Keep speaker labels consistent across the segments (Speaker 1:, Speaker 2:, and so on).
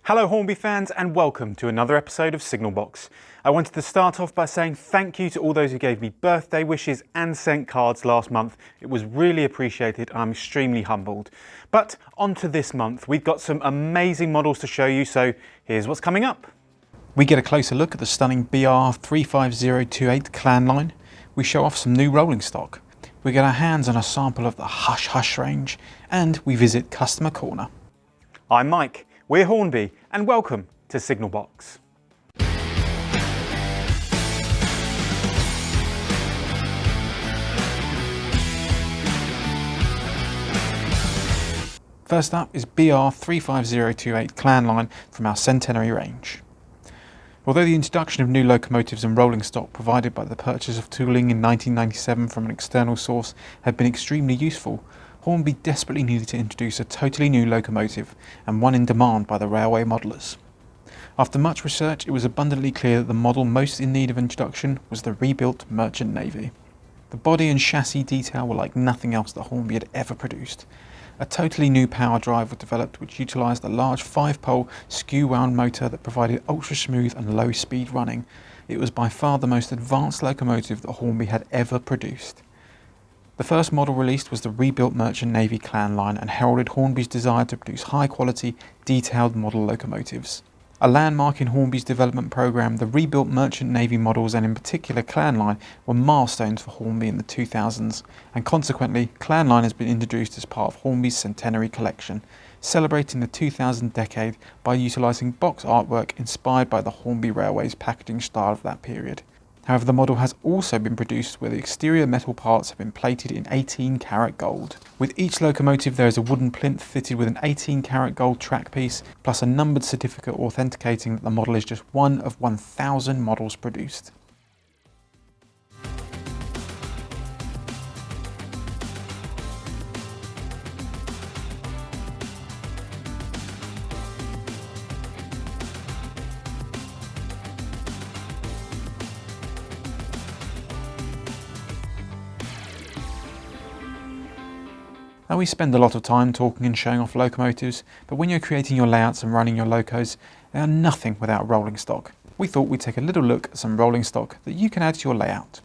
Speaker 1: Hello Hornby fans and welcome to another episode of Signalbox. I wanted to start off by saying thank you to all those who gave me birthday wishes and sent cards last month. It was really appreciated. I'm extremely humbled. But on to this month. We've got some amazing models to show you, so here's what's coming up. We get a closer look at the stunning BR 35028 clan line. We show off some new rolling stock. We get our hands on a sample of the Hush Hush range and we visit Customer Corner. I'm Mike. We're Hornby and welcome to Signalbox. First up is BR 35028 clan line from our Centenary range. Although the introduction of new locomotives and rolling stock provided by the purchase of tooling in 1997 from an external source had been extremely useful, Hornby desperately needed to introduce a totally new locomotive, and one in demand by the railway modellers. After much research, it was abundantly clear that the model most in need of introduction was the rebuilt Merchant Navy. The body and chassis detail were like nothing else that Hornby had ever produced. A totally new power drive was developed which utilised a large 5-pole skew-wound motor that provided ultra-smooth and low-speed running. It was by far the most advanced locomotive that Hornby had ever produced. The first model released was the rebuilt Merchant Navy clan line and heralded Hornby's desire to produce high-quality, detailed model locomotives. A landmark in Hornby's development programme, the rebuilt Merchant Navy models and in particular clan line were milestones for Hornby in the 2000s, and consequently clan line has been introduced as part of Hornby's Centenary collection, celebrating the 2000 decade by utilising box artwork inspired by the Hornby Railway's packaging style of that period. However, the model has also been produced where the exterior metal parts have been plated in 18-karat gold. With each locomotive there is a wooden plinth fitted with an 18-karat gold track piece, plus a numbered certificate authenticating that the model is just one of 1,000 models produced. Now we spend a lot of time talking and showing off locomotives, but when you're creating your layouts and running your locos, they are nothing without rolling stock. We thought we'd take a little look at some rolling stock that you can add to your layout.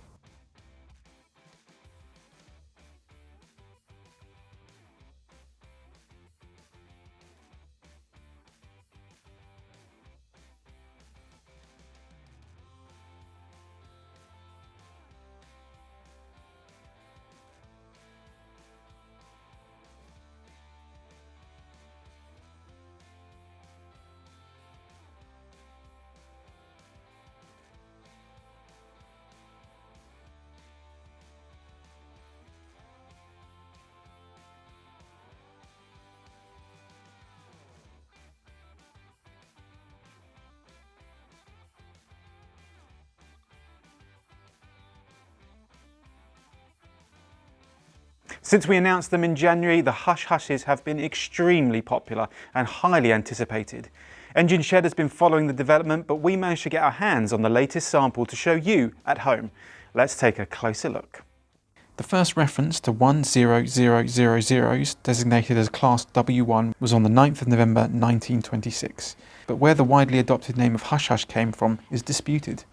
Speaker 1: Since we announced them in January, the Hush Hushes have been extremely popular and highly anticipated. Engine Shed has been following the development, but we managed to get our hands on the latest sample to show you at home. Let's take a closer look. The first reference to 10000s designated as Class W1 was on the 9th of November 1926, but where the widely adopted name of Hush Hush came from is disputed.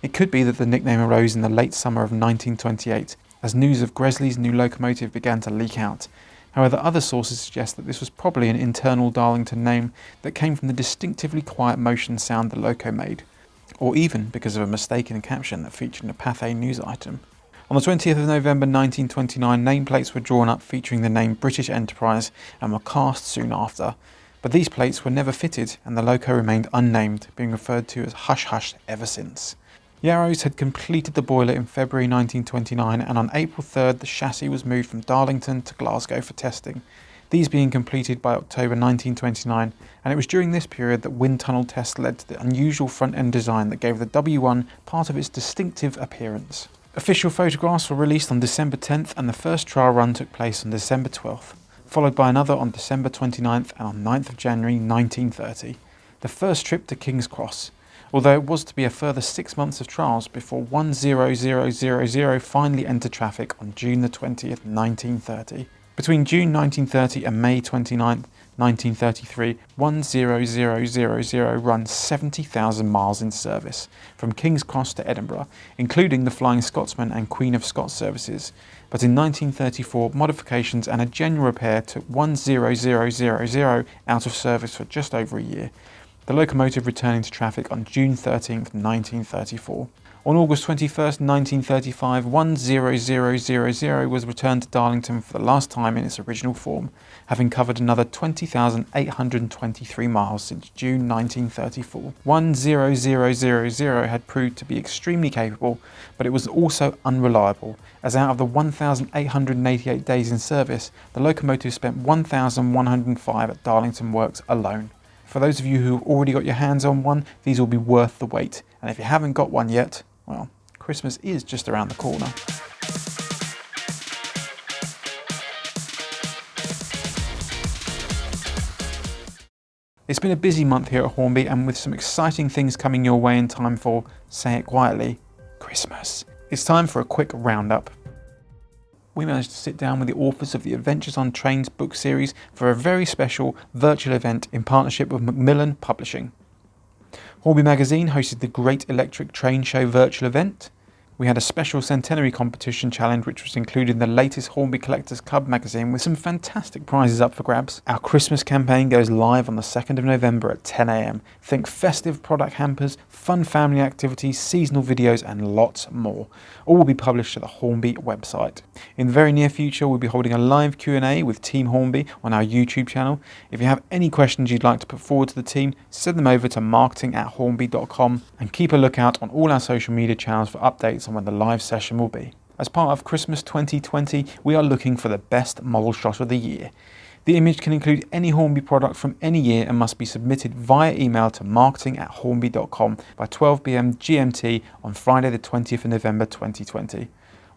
Speaker 1: It could be that the nickname arose in the late summer of 1928, as news of Gresley's new locomotive began to leak out. However, other sources suggest that this was probably an internal Darlington name that came from the distinctively quiet motion sound the loco made, or even because of a mistaken caption that featured in a Pathé news item. On the 20th of November 1929, nameplates were drawn up featuring the name British Enterprise and were cast soon after, but these plates were never fitted and the loco remained unnamed, being referred to as Hush Hush ever since. Yarrows had completed the boiler in February 1929 and on April 3rd the chassis was moved from Darlington to Glasgow for testing, these being completed by October 1929, and it was during this period that wind tunnel tests led to the unusual front end design that gave the W1 part of its distinctive appearance. Official photographs were released on December 10th and the first trial run took place on December 12th, followed by another on December 29th and on 9th of January 1930. The first trip to King's Cross, although it was to be a further 6 months of trials before 10000 finally entered traffic on June the 20th, 1930. Between June 1930 and May 29th, 1933, 10000 runs 70,000 miles in service from King's Cross to Edinburgh, including the Flying Scotsman and Queen of Scots services. But in 1934, modifications and a general repair took 10000 out of service for just over a year, the locomotive returning to traffic on June 13, 1934. On August 21, 1935, 10000 was returned to Darlington for the last time in its original form, having covered another 20,823 miles since June 1934. 10000 had proved to be extremely capable, but it was also unreliable, as out of the 1,888 days in service, the locomotive spent 1,105 at Darlington Works alone. For those of you who have already got your hands on one, these will be worth the wait, and if you haven't got one yet, well, Christmas is just around the corner. It's been a busy month here at Hornby, and with some exciting things coming your way in time for, say it quietly, Christmas. It's time for a quick roundup. We managed to sit down with the authors of the Adventures on Trains book series for a very special virtual event in partnership with Macmillan Publishing. Hornby Magazine hosted the Great Electric Train Show virtual event. We had a special centenary competition challenge which was included in the latest Hornby Collectors Club magazine with some fantastic prizes up for grabs. Our Christmas campaign goes live on the 2nd of November at 10 AM. Think festive product hampers, fun family activities, seasonal videos and lots more. All will be published at the Hornby website. In the very near future we'll be holding a live Q&A with Team Hornby on our YouTube channel. If you have any questions you'd like to put forward to the team, send them over to marketing@hornby.com and keep a lookout on all our social media channels for updates on when the live session will be. As part of Christmas 2020, we are looking for the best model shot of the year. The image can include any Hornby product from any year and must be submitted via email to marketing@hornby.com by 12 PM GMT on Friday the 20th of November 2020.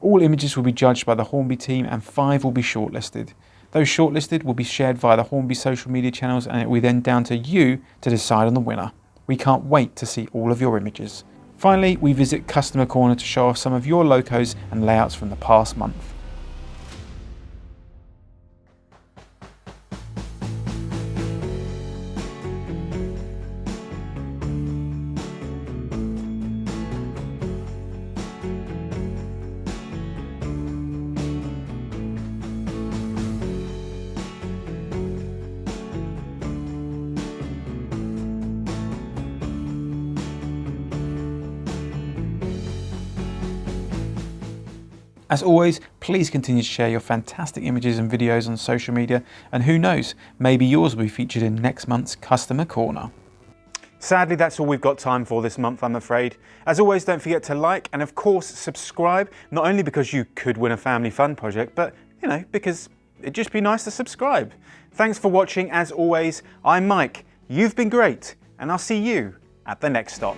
Speaker 1: All images will be judged by the Hornby team and 5 will be shortlisted. Those shortlisted will be shared via the Hornby social media channels and it will be then down to you to decide on the winner. We can't wait to see all of your images. Finally, we visit Customer Corner to show off some of your locos and layouts from the past month. As always, please continue to share your fantastic images and videos on social media, and who knows, maybe yours will be featured in next month's Customer Corner. Sadly, that's all we've got time for this month, I'm afraid. As always, don't forget to like and of course subscribe, not only because you could win a family fun project, but because it'd just be nice to subscribe. Thanks for watching. As always, I'm Mike, you've been great, and I'll see you at the next stop.